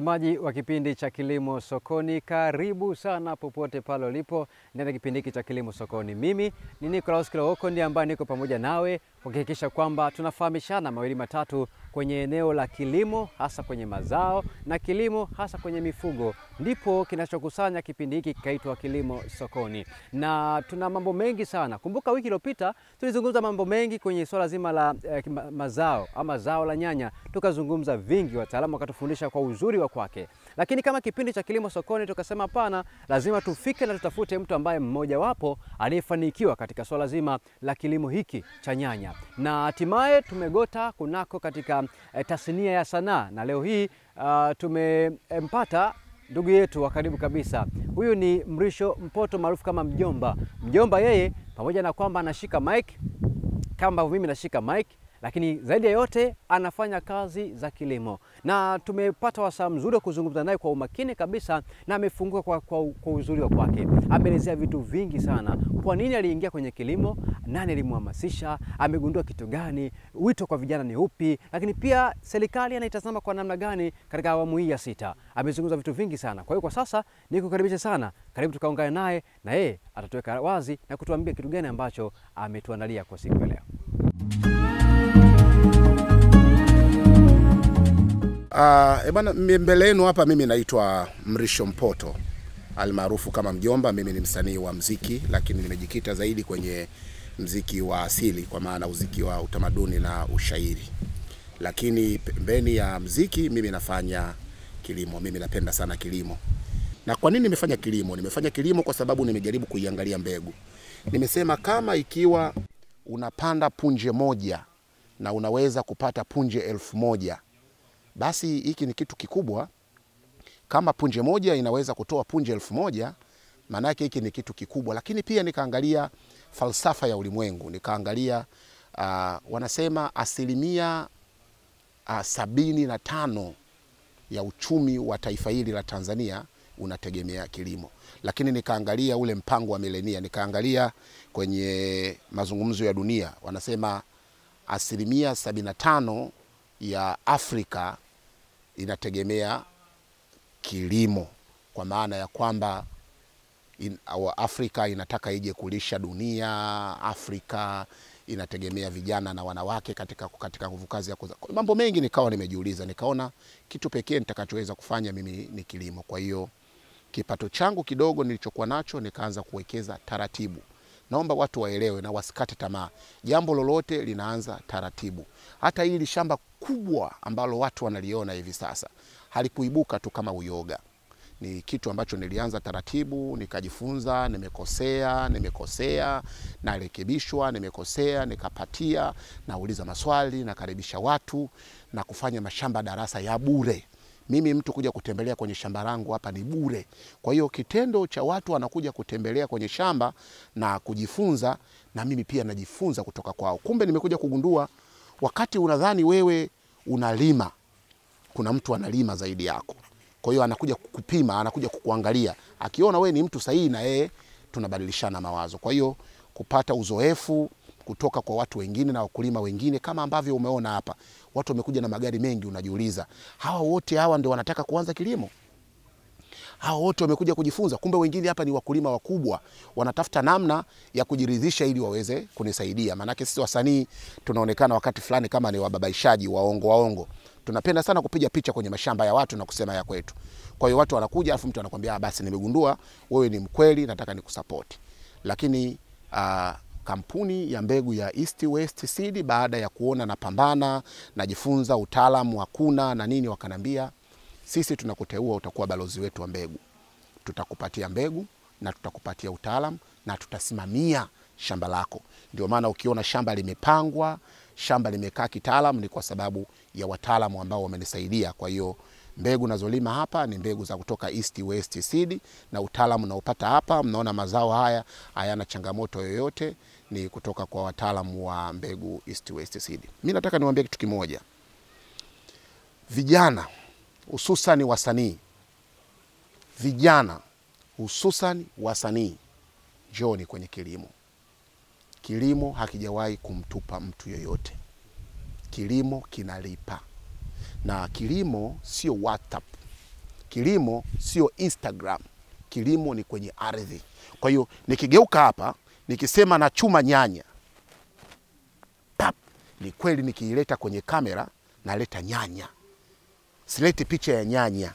Mtazamaji wa kipindi cha Kilimo Sokoni, karibu sana popote pale ulipo ndani ya kipindi hiki cha Kilimo Sokoni. Mimi ni Nicholas Kiloko ndiye ambaye niko pamoja nawe kuhakikisha kwamba tunafahamishana mawili matatu kwenye eneo la kilimo, hasa kwenye mazao na kilimo hasa kwenye mifugo. Ndipo kinachokusanya kipindi hiki kikaitwa Kilimo Sokoni. Na tuna mambo mengi sana. Kumbuka wiki iliyopita tulizungumza mambo mengi kwenye swala zima la mazao ama zao la nyanya. Tukazungumza vingi, wataalamu wakatufundisha kwa uzuri wa kwake. Lakini kama kipindi cha Kilimo Sokoni tukasema hapana, lazima tufike na tutafute mtu ambaye mmoja wapo aliyefanikiwa katika swala zima la kilimo hiki cha nyanya. Na hatimaye tumegota kunako katika tasnia ya sanaa, na leo hii tumempata ndugu yetu wa karibu kabisa. Huyu ni Mrisho Mpoto maarufu kama Mjomba. Mjomba yeye pamoja na kwamba anashika mic kama mimi nashika mic, lakini zaidi ya yote anafanya kazi za kilimo. Na tumepata wasaa mzuri wa kuzungumza naye kwa umakini kabisa, na amefunguka kwa uzuri wa kwake. Ameelezea vitu vingi sana. Kwa nini aliingia kwenye kilimo, nani alimhamasisha, amegundua kitu gani, wito kwa vijana ni upi, lakini pia serikali anaitazama kwa namna gani katika awamu hii ya 6. Amezungumza vitu vingi sana. Kwa hiyo kwa sasa nikukaribisha sana. Karibu tukaungane naye na yeye atatuweka wazi na kutuambia kitu gani ambacho ametuandalia kwa siku ya leo. Bwana, mbele yenu hapa mimi naitwa Mrisho Mpoto almaarufu kama Mjomba. Mimi ni msanii wa muziki, lakini nimejikita zaidi kwenye muziki wa asili, kwa maana muziki wa utamaduni na ushairi. Lakini pembeni ya muziki mimi nafanya kilimo. Mimi napenda sana kilimo. Na kwa nini nimefanya kilimo? Nimefanya kilimo kwa sababu nimejaribu kuiangalia mbegu. Nimesema kama ikiwa unapanda punje moja na unaweza kupata punje 1000, basi hiki ni kitu kikubwa. Kama punje moja inaweza kutoa punje 1000, maana yake hiki ni kitu kikubwa. Lakini pia nikaangalia falsafa ya ulimwengu. Nikaangalia wanasema 75% ya uchumi wa taifa hili la Tanzania unategemea kilimo. Lakini nikaangalia ule mpango wa milenia, nikaangalia kwenye mazungumzo ya dunia, wanasema 75% ya Afrika inategemea kilimo, kwa maana ya kwamba Afrika inataka ije kulisha dunia. Afrika inategemea vijana na wanawake katika nguvu kazi ya mambo mengi. Nikawa nimejiuliza, nikaona kitu pekee nitakachoweza kufanya mimi ni kilimo. Kwa hiyo kipato changu kidogo nilichokuwa nacho nikaanza kuwekeza taratibu. Naomba watu waelewe na wasikate tamaa. Jambo lolote linaanza taratibu. Hata hili shamba kubwa ambalo watu wanaliona hivi sasa halikuibuka tu kama uyoga. Ni kitu ambacho nilianza taratibu, nikajifunza, nimekosea, narekebishwa, nimekosea, nikapatia, nauliza maswali, nakaribisha watu na kufanya mashamba darasa ya bure. Mimi mtu kuja kutembelea kwenye shamba langu hapa ni bure. Kwa hiyo kitendo cha watu wanakuja kutembelea kwenye shamba na kujifunza, na mimi pia najifunza kutoka kwao. Kumbe nimekuja kugundua wakati unadhani wewe unalima, kuna mtu analima zaidi yako. Kwa hiyo anakuja kukupima, anakuja kukuangalia. Akiona wewe ni mtu sahihi, na yeye tunabadilishana mawazo. Kwa hiyo kupata uzoefu kutoka kwa watu wengine na wakulima wengine, kama ambavyo umeona hapa. Watu wamekuja na magari mengi, unajiuliza, hawa wote hawa ndio wanataka kuanza kilimo? Hawa wote wamekuja kujifunza? Kumbe wengine hapa ni wakulima wakubwa, wanatafuta namna ya kujiridhisha ili waweze kunisaidia. Maana sisi wasanii tunaonekana wakati fulani kama ni wababaishaji, waongo. Tunapenda sana kupiga picha kwenye mashamba ya watu na kusema ya kwetu. Kwa hiyo watu wanakuja, afu mtu anakuambia basi nimegundua wewe ni mkweli, nataka nikusupport. Lakini kampuni ya mbegu ya East West Seed, baada ya kuona napambana, najifunza utaalamu hakuna na nini, wakanambia sisi tunakuteua utakuwa balozi wetu wa mbegu. Tutakupatia mbegu na tutakupatia utaalamu na tutasimamia shamba lako. Ndio maana ukiona shamba limepangwa, shamba limekaa kitaalamu, ni kwa sababu ya wataalamu ambao wamenisaidia. Kwa hiyo mbegu nazolima hapa ni mbegu za kutoka East West Seed, na utaalamu naupata hapa. Mnaona mazao haya hayana changamoto yoyote, ni kutoka kwa wataalamu wa mbegu East West Seed. Mimi nataka niwaambie kitu kimoja. Vijana hususan wasanii, njooni kwenye kilimo. Kilimo hakijawahi kumtupa mtu yoyote. Kilimo kinalipa. Na kilimo sio WhatsApp. kilimo sio Instagram, kilimo ni kwenye ardhi. Kwa hiyo nikigeuka hapa nikisema na chuma nyanya, pap, ni kweli nikiileta kwenye kamera naleta nyanya. Sileti picha ya nyanya.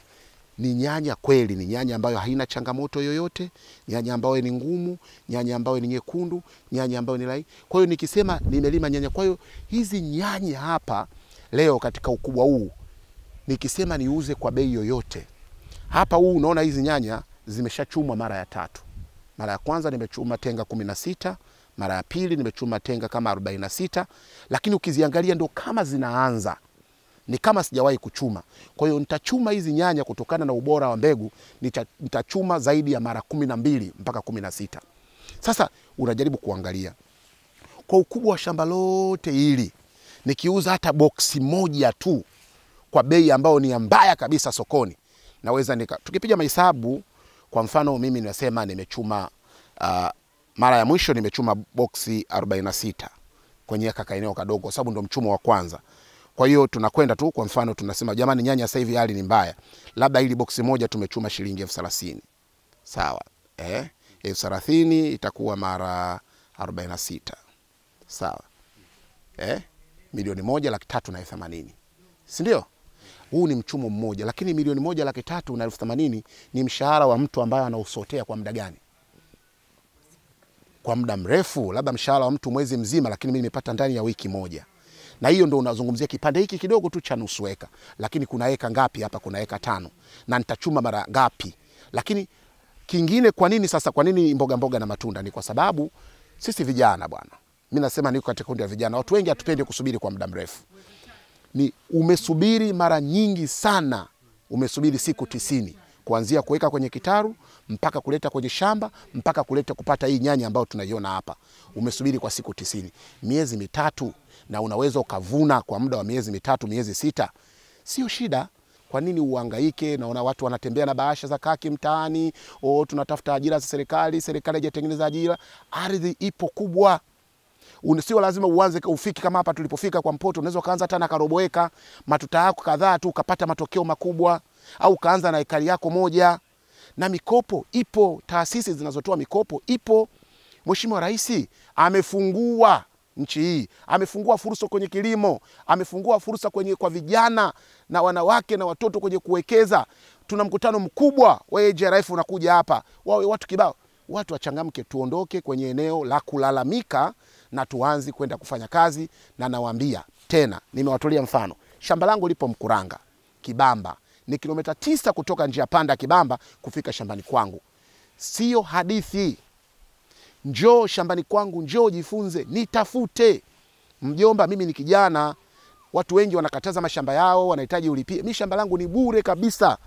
Ni nyanya kweli, ni nyanya ambayo haina changamoto yoyote, nyanya ambayo ni ngumu, nyanya ambayo ni nyekundu, nyanya ambayo ni laini. Kwa hiyo nikisema nimelima nyanya, kwa hiyo hizi nyanya hapa leo katika ukubwa huu nikisema niuze kwa bei yoyote. Hapa huu unaona hizi nyanya zimeshachumwa mara ya 3. Mara ya kwanza nimechuma tenga 16, mara ya pili nimechuma tenga kama 46, lakini ukiziangalia ndo kama zinaanza. Ni kama sijawahi kuchuma. Kwa hiyo nitachuma hizi nyanya kutokana na ubora wa mbegu, nitachuma zaidi ya mara 12 mpaka 16. Sasa unajaribu kuangalia kwa ukubwa wa shamba lote hili, nikiuza hata boksi moja tu kwa bei ambayo ni mbaya kabisa sokoni, naweza tukipiga mahesabu, kwa mfano mimi ninasema nimechuma mara ya mwisho nimechuma boksi 46 kwenye kakaeneo kadogo, kwa sababu ndo mchumo wa kwanza. Kwa hiyo tunakwenda tu, kwa mfano tunasema jamani, nyanya sasa hivi hali ni mbaya, labda hili boksi moja tumechuma shilingi 30,000. Sawa, 30,000 itakuwa mara 46. Sawa, milioni 1,380,000, si ndio? Huu ni mchumo mmoja, lakini milioni 1,380,000 ni mshahara wa mtu ambaye anausotea kwa muda gani? Kwa muda mrefu, labda mshahara wa mtu mwezi mzima, lakini mimi nimepata ndani ya wiki moja. Na hiyo ndo unazungumzia kipande hiki kidogo tu cha nusu eka, lakini kuna eka ngapi hapa? Kuna eka 5, na nitachuma mara ngapi? Lakini kingine, kwa nini sasa, kwa nini mboga na matunda? Ni kwa sababu sisi vijana bwana, mimi nasema niko katika kundi la vijana, watu wengi hatupendi kusubiri kwa muda mrefu. Ni umesubiri mara nyingi sana, umesubiri siku 90 kuanzia kuweka kwenye kitaru mpaka kuleta kwenye shamba mpaka kuleta kupata hii nyanya ambayo tunaiona hapa. Umesubiri kwa siku 90, miezi 3, na unaweza ukavuna kwa muda wa miezi 3, miezi 6. Sio shida. Kwa nini uhangaike? Naona watu wanatembea na bahasha za kaki mtaani, tunatafuta ajira za serikali, serikali haijatengeneza ajira. Ardhi ipo kubwa. Sio lazima uanze ufiki kama hapa tulipofika kwa Mpoto. Unaweza kaanza hata na karoboeka, matuta yako kadhaa tu ukapata matokeo makubwa, au kaanza na ekari yako moja. Na mikopo ipo, taasisi zinazotoa mikopo ipo. Mheshimiwa Rais amefungua nchi hii, amefungua fursa kwenye kilimo, amefungua fursa kwa vijana na wanawake na watoto kwenye kuwekeza. Tuna mkutano mkubwa wa AGRF unakuja hapa, wawe watu kibao. Watu wachangamke, tuondoke kwenye eneo la kulalamika na tuanze kwenda kufanya kazi. Na nawaambia tena, nimewatolea mfano, shamba langu lipo Mkuranga Kibamba, ni kilomita 9 kutoka njia panda Kibamba kufika shambani kwangu. Sio hadithi. Njoo shambani kwangu, njoo jifunze, nitafute. Mjomba, mimi ni kijana, watu wengi wanakataza mashamba yao, wanahitaji ulipie. Mimi shamba langu ni bure kabisa.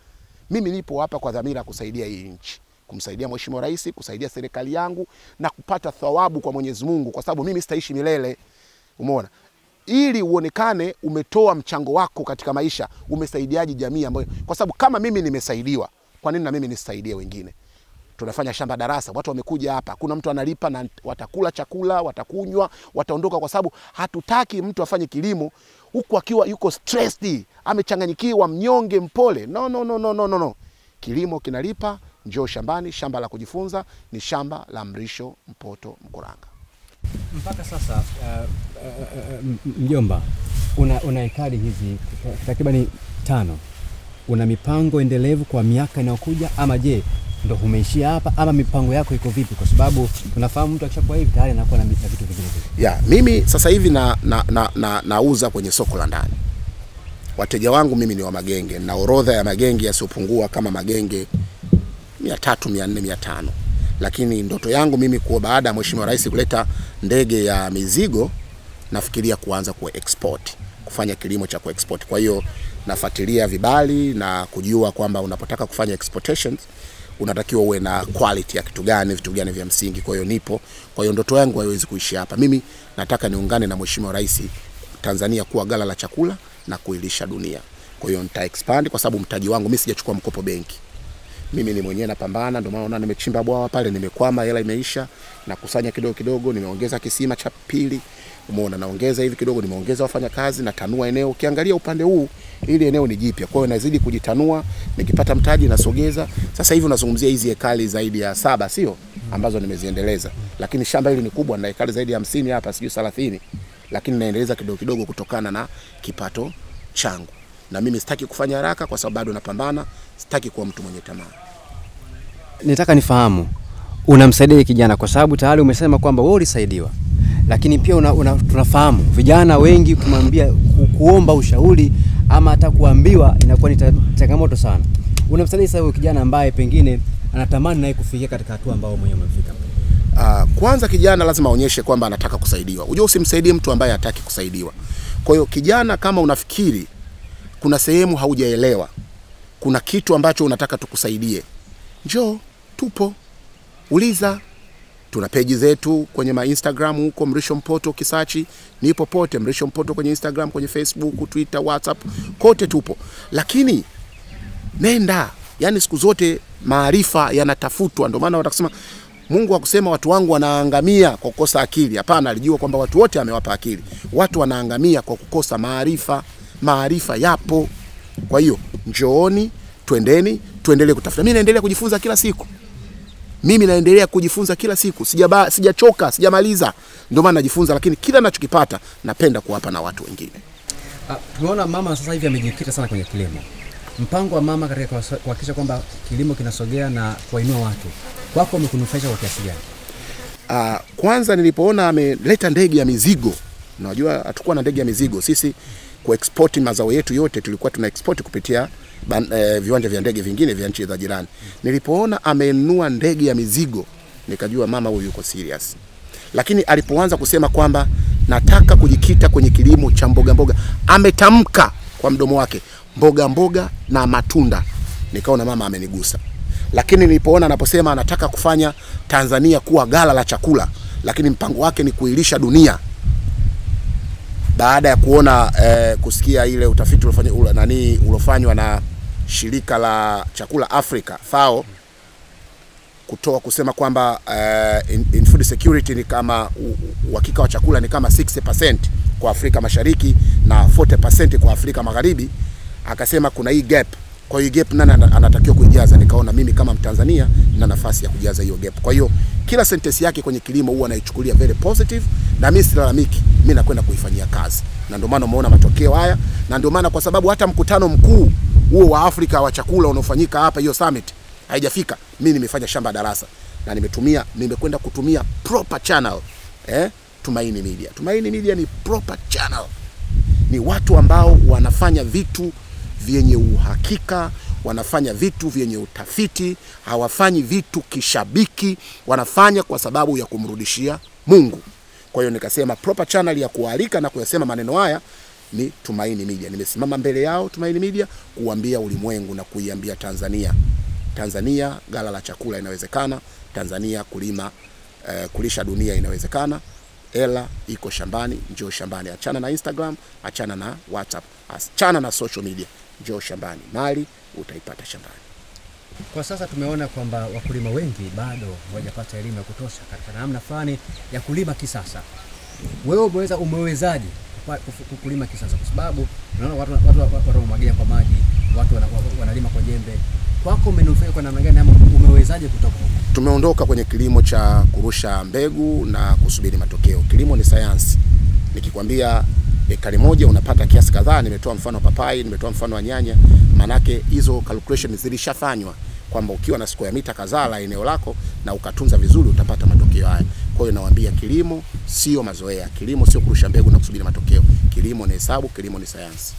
Mimi nipo hapa kwa dhamira kusaidia hii nchi, kumsaidia Mheshimiwa Rais, kusaidia serikali yangu na kupata thawabu kwa Mwenyezi Mungu, kwa sababu mimi sitaishi milele. Umeona? Ili uonekane umetoa mchango wako katika maisha, umesaidiaje jamii ambayo, kwa sababu kama mimi nimesaidiwa, kwa nini na mimi nisaidie wengine? Tunafanya shamba darasa, watu wamekuja hapa, kuna mtu analipa na watakula chakula, watakunywa, wataondoka, kwa sababu hatutaki mtu afanye kilimo huku akiwa yuko stressed, amechanganyikiwa, mnyonge, mpole. No. Kilimo kinalipa, njoo shambani, shamba la kujifunza ni shamba la Mrisho Mpoto Mkuranga. Mpaka sasa mjomba, una ekari hizi takriban 5. Una mipango endelevu kwa miaka inayokuja, ama je, ndo umeishia hapa, ama mipango yako iko vipi? Kwa sababu tunafahamu mtu akishakuwa hivi tayari anakuwa na vitu vingine. Mimi sasa hivi nauza kwenye soko la ndani. Wateja wangu mimi ni wa magenge, na orodha ya magenge yasiopungua kama magenge 300, 400, 500. Lakini ndoto yangu mimi kwa baada ya Mheshimiwa Rais kuleta ndege ya mizigo, nafikiria kuanza export, kufanya kilimo cha export. Kwa hiyo nafuatilia vibali na kujua kwamba unapotaka kufanya exportations unatakiwa uwe na quality ya kitu gani, vitu gani vya msingi. Kwa hiyo nipo. Kwa hiyo ndoto yangu haiwezi kuishi hapa. Mimi nataka niungane na Mheshimiwa Rais Tanzania kuwa ghala la chakula na kuilisha dunia. Kwa hiyo nita expand, kwa sababu mtaji wangu mimi sijachukua mkopo benki. mimi ni mwenyewe napambana, ndio maana nimechimba bwawa pale, nimekwama, hela imeisha, na kusanya kidogo kidogo, nimeongeza kisima cha pili, umeona, naongeza hivi kidogo, nimeongeza wafanyakazi, natanua eneo. Ukiangalia upande huu, ili eneo ni jipya, kwa hiyo nazidi kujitanua, nikipata mtaji nasogeza. Sasa hivi unazungumzia hizi ekari zaidi ya 7, sio, ambazo nimeziendeleza, lakini shamba hili ni kubwa, na ekari zaidi ya 50 hapa, sijui 30, lakini naendeleza kidogo kidogo kutokana na kipato changu. Na mimi sitaki kufanya haraka kwa sababu bado napambana, sitaki kuwa mtu mwenye tamaa. Nitaka nifahamu unamsaidia kijana, kwa sababu tayari umesema kwamba wewe ulisaidiwa. Lakini pia tunafahamu vijana wengi kumwambia kuomba ushauri ama hata kuambiwa inakuwa ni changamoto sana. Unamsaidia sasa huyo kijana ambaye pengine anatamani naye kufikia katika hatua ambayo mwenyewe umefika? Kwanza kijana lazima aonyeshe kwamba anataka kusaidiwa. Unajua usimsaidie mtu ambaye hataki kusaidiwa. Kwa hiyo kijana, kama unafikiri kuna sehemu haujaelewa, kuna kitu ambacho unataka tukusaidie, njoo, tupo, uliza. Tuna page zetu kwenye Instagram huko, Mrisho Mpoto kisachi, ni popote Mrisho Mpoto kwenye Instagram, kwenye Facebook, Twitter, WhatsApp, kote tupo. Lakini nenda, yani siku zote maarifa yanatafutwa. Ndio maana watasema Mungu hakusema watu wangu wanaangamia kwa kukosa akili. Hapana, alijua kwamba watu wote amewapa akili. Watu wanaangamia kwa kukosa maarifa. Maarifa yapo. Kwa hiyo njooni, twendeni, tuendelee kutafuta. Mimi naendelea kujifunza kila siku. Mimi naendelea kujifunza kila siku. Sijachoka, sijamaliza. Ndio maana najifunza, lakini kila ninachokipata napenda kuwapa na watu wengine. Tunaona mama sasa hivi amejikita sana kwenye kilimo. Mpango wa mama katika kuhakikisha kwamba kilimo kinasogea na kuinua watu, kwako umekunufaisha kwa kiasi gani? Kwanza nilipoona ameleta ndege ya mizigo. Unajua hatakuwa na ndege ya mizigo. Sisi kuexport mazao yetu yote tulikuwa tuna export kupitia viwanja vya ndege vingine vya nchi za jirani. Nilipoona amenunua ndege ya mizigo, nikajua mama huyu yuko serious. Lakini alipoanza kusema kwamba nataka kujikita kwenye kilimo cha mboga mboga, ametamka kwa mdomo wake mboga mboga na matunda, nikaona mama amenigusa. Lakini nilipoona anaposema anataka kufanya Tanzania kuwa ghala la chakula, lakini mpango wake ni kuilisha dunia, baada ya kuona kusikia ile utafiti ulofanywa na shirika la chakula Afrika FAO, kutoa kusema kwamba in food security ni kama uhakika wa chakula ni kama 60% kwa Afrika Mashariki na 40% kwa Afrika Magharibi. Akasema kuna hii gap. Kwa hiyo gap nani anatakiwa kuijaza? Nikaona mimi kama Mtanzania nina nafasi ya kujaza hiyo gap. Kwa hiyo kila sentence yake kwenye kilimo huwa anaichukulia very positive, na mimi silalamiki, mimi nakwenda kuifanyia kazi. Na ndio maana umeona matokeo haya, na ndio maana kwa sababu hata mkutano mkuu huo wa Afrika wa chakula unaofanyika hapa, hiyo summit haijafika, mimi nimefanya shamba darasa na nimekwenda kutumia proper channel. Tumaini Media. Tumaini Media ni proper channel. Ni watu ambao wanafanya vitu vyenye uhakika, wanafanya vitu vyenye utafiti, hawafanyi vitu kishabiki, wanafanya kwa sababu ya kumrudishia Mungu. Kwa hiyo nikasema proper channel ya kualika na kuyasema maneno haya ni Tumaini Media. Nimesimama mbele yao Tumaini Media kuambia ulimwengu na kuiambia Tanzania ghala la chakula inawezekana, Tanzania kulisha dunia inawezekana. Ela iko shambani, njoo shambani. Achana na Instagram, achana na WhatsApp, achana na social media, njoo shambani. Mali utaipata shambani. Kwa sasa tumeona kwamba wakulima wengi bado hawajapata elimu ya kutosha katika namna fulani ya kulima kisasa. Wewe umewezaje kulima kisasa? Kwa sababu unaona watu wanamwagilia kwa maji, watu wanalima kwa jembe. Kwako umenufaika kwa namna gani, ama umewezaje kutoka huko? Tumeondoka kwenye kilimo cha kurusha mbegu na kusubiri matokeo. Kilimo ni sayansi. Nikikwambia ekari moja unapata kiasi kadhaa, nimetoa mfano papai, nimetoa mfano wa nyanya, manake hizo calculations zilishafanywa kwamba ukiwa na square mita kadhaa la eneo lako na ukatunza vizuri utapata matokeo haya. Kwa hiyo nawaambia kilimo sio mazoea, kilimo sio kurusha mbegu na kusubiri matokeo. Kilimo ni hesabu, kilimo ni sayansi.